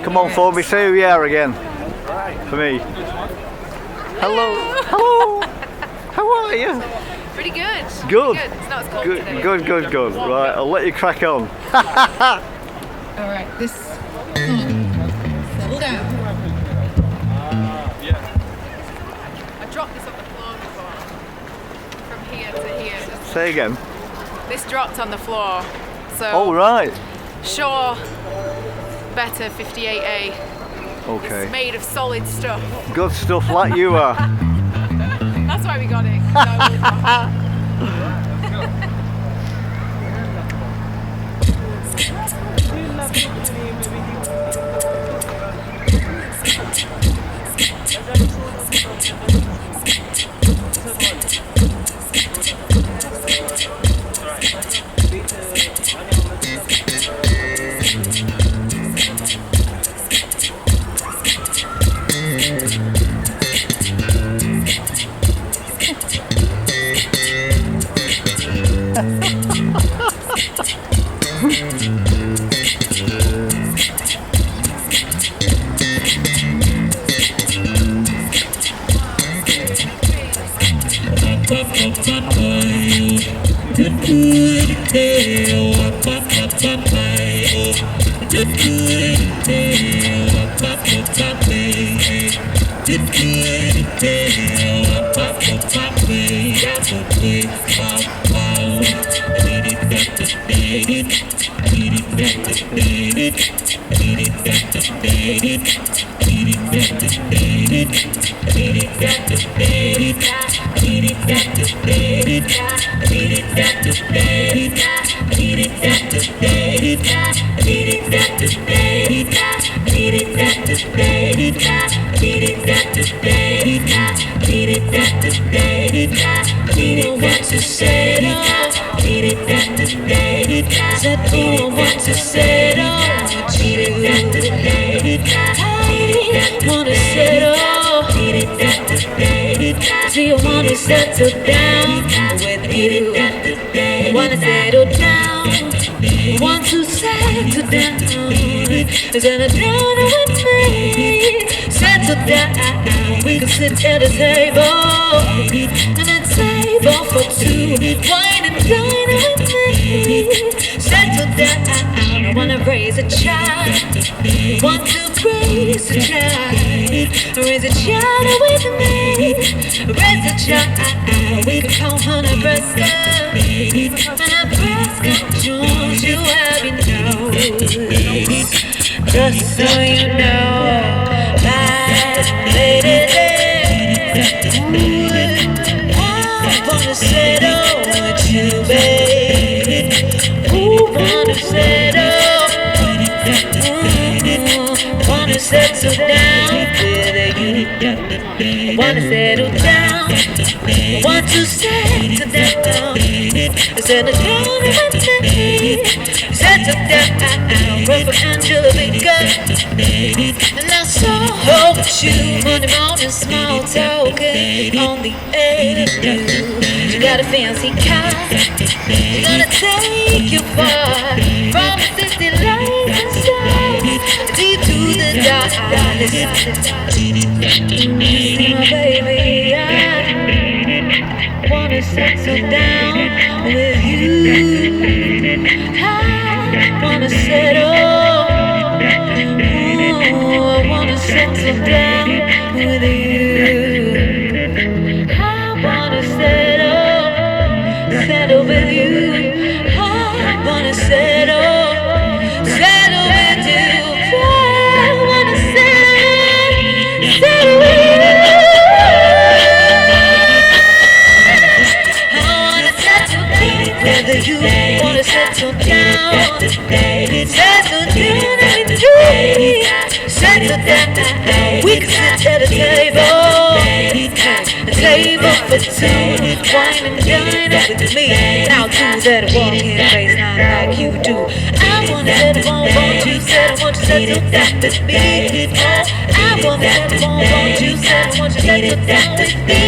Come on, phone me, say who you are again. For me. Hello. Hello. How are you? Pretty good. Good. Pretty good. It's not as cold today. Good. Right, I'll let you crack on. Alright, this. Settle down. I dropped this on the floor before. From here to here. Say again. This dropped on the floor. So. Oh, right. Sure. Better 58A. Okay. It's made of solid stuff. Good stuff like you are. That's why we got it. Do you wanna settle down with you? Wanna settle down? Want to settle down? Settle down with me. Settle down. We can sit at a table, and a table for two. Wine and dine with me. Settle down. I wanna raise a child. Want to raise a child. Raise a child with me. Raise a child. We can call her Nebraska. And Nebraska Jones, you have your nose. Just so you know, my lady there. I wanna settle with you, baby. Who wanna settle? Wanna settle down with you. Wanna settle down. Want to settle down. Settle down with me. Settle down. Run for Angelica. And I saw you Monday morning small talking on the avenue. You got a fancy car. You're gonna take you far from the city lights inside, deep to the dark. My baby, I wanna settle down with you. I wanna settle. I wanna settle down with you. I wanna settle with you. I wanna settle with you. I wanna settle with you. I wanna settle whether you wanna settle down. Settle down with me. Settle down. We can sit at a table. for two. Wine and dine up with me. Now do that walking face, not like you do. I wanna set a bomb, won't you set? Won't you settle down with me? Oh, I wanna set a bomb, won't you set? Won't you settle down with me?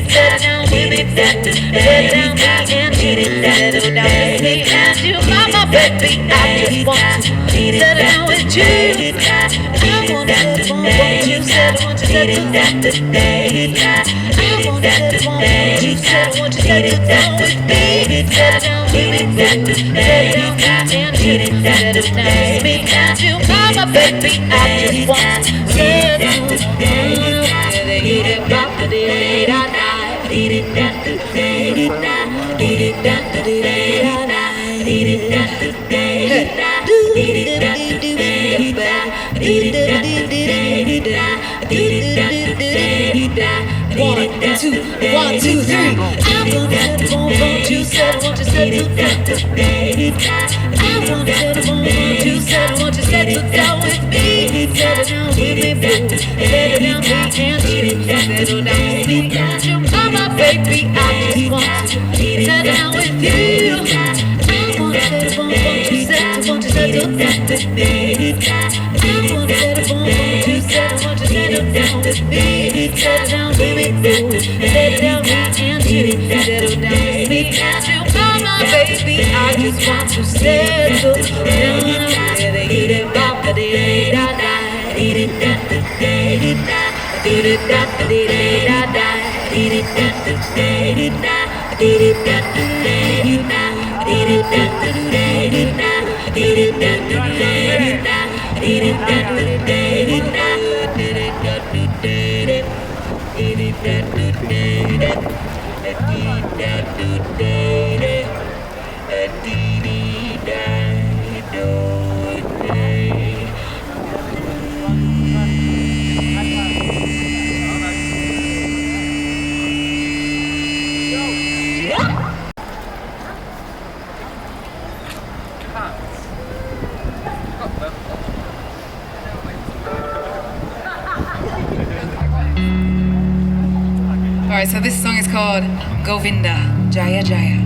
Settle down with me, settle down with me and you. Settle down with me and you, mama, baby. I just want to settle down with you. I wanna set a bomb, won't you set? Won't you settle down with me? I wanna set a bomb, won't you set? Won't you settle down with me? Settle down with me, settle down with me and you. Settle down with me and you, mama, baby. I just want to settle down with you. One, two, three. I wanna set a bomb, won't you settle? Won't you settle down with me? I wanna set a bomb, won't you settle? Won't you settle down with me? Settle down with me, boo. Settle down with me and you. Settle down with me and you, mama, baby. I just want to settle down with you. I wanna set a bomb, won't you settle? Won't you settle down with me? I wanna set a bomb, won't you settle? Won't you settle down with me? Settle down with me, boo. Settle down with me and you. Settle down with me and you, mama, baby. I just want to settle down with you. Bop, dee da da, dee da da dee da, dee da da dee da da, dee da da dee da, dee da da dee da, dee da da dee da, dee da da dee da, dee da da dee da, dee da da dee da, dee da da dee da, dee da da dee da, dee da do. Alright, so this song is called Govinda, Jaya Jaya.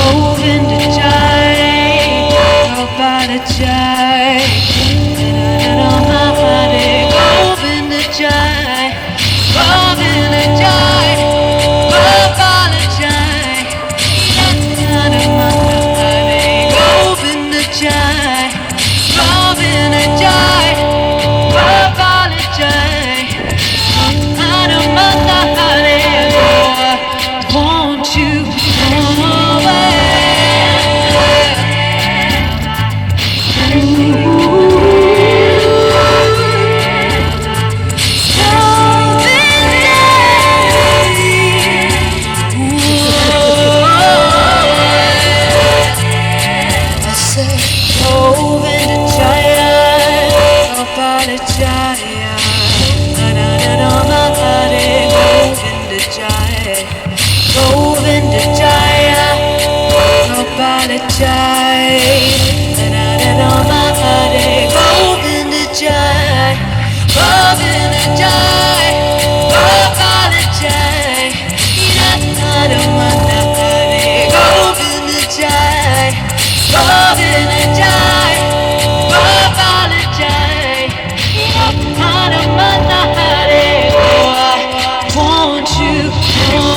Govinda Jai, Gopala Jai, Hare Govinda Jai, Govinda Jai, Gopala Jai, Hare Govinda Jai, Govinda Jai, Gopala Jai, Hare won't you come I said, Govinda Jaya, Gopala Jaya, Hare Govinda Jaya, Govinda Jaya, Gopala Jaya, Hare Govinda Jaya, Govinda Jaya, Gopala Jaya, Hare Govinda Jaya, Govinda Jaya, Gopala Jaya, Hare won't you come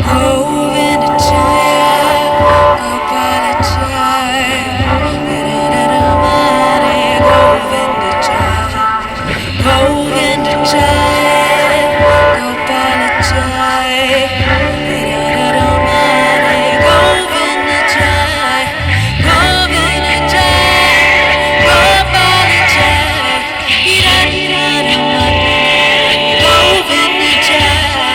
Govinda Jaya, Gopala Jaya, Govinda Jaya, Govinda Jaya, Gopala Jaya, Govinda Jaya, Govinda Jaya, Gopala Jaya, Govinda Jaya,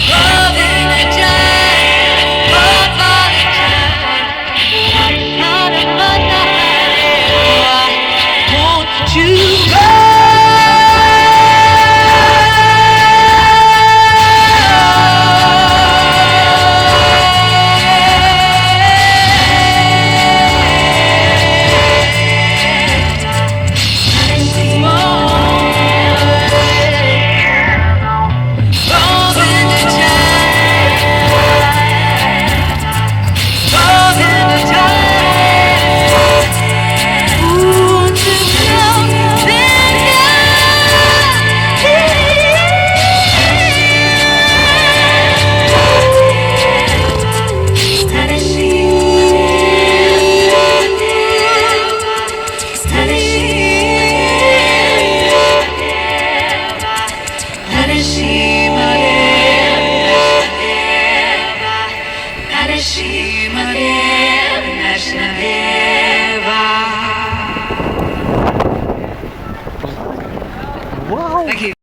Govinda Jaya, Gopala Jaya, won't you go?